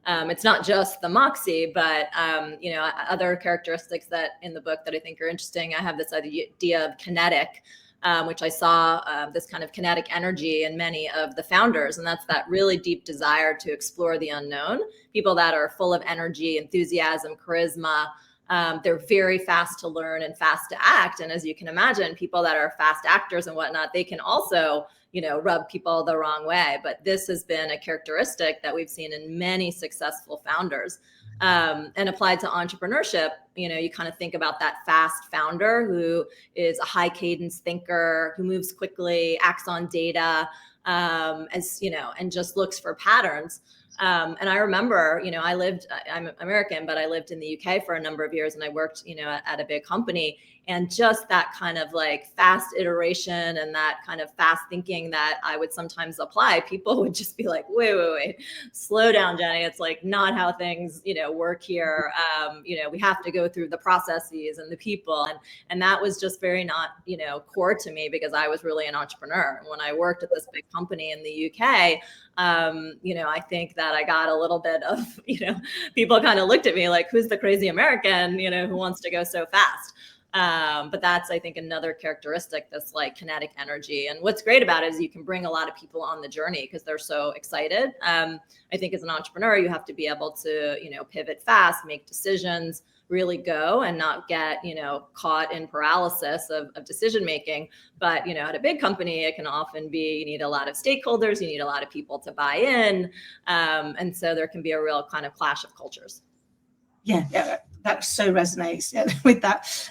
It's not just the moxie, but other characteristics that in the book that I think are interesting. I have this idea of kinetic, which I saw this kind of kinetic energy in many of the founders. And that's that really deep desire to explore the unknown. People that are full of energy, enthusiasm, charisma. They're very fast to learn and fast to act. And as you can imagine, people that are fast actors and whatnot, they can also, rub people the wrong way. But this has been a characteristic that we've seen in many successful founders. And applied to entrepreneurship, you kind of think about that fast founder who is a high cadence thinker, who moves quickly, acts on data, and just looks for patterns. And I remember, I'm American, but I lived in the UK for a number of years, and I worked, at a big company. And just that kind of like fast iteration and that kind of fast thinking that I would sometimes apply, people would just be like, wait, slow down, Jenny. It's like not how things, work here. We have to go through the processes and the people. And that was just very not, core to me, because I was really an entrepreneur. And when I worked at this big company in the UK, I think that I got a little bit of, people kind of looked at me like, who's the crazy American, who wants to go so fast? But that's, I think, another characteristic, this like kinetic energy. And what's great about it is you can bring a lot of people on the journey because they're so excited. I think as an entrepreneur, you have to be able to, pivot fast, make decisions, really go and not get, caught in paralysis of decision making. But, at a big company, it can often be, you need a lot of stakeholders, you need a lot of people to buy in. And so there can be a real kind of clash of cultures. Yeah, that so resonates with that.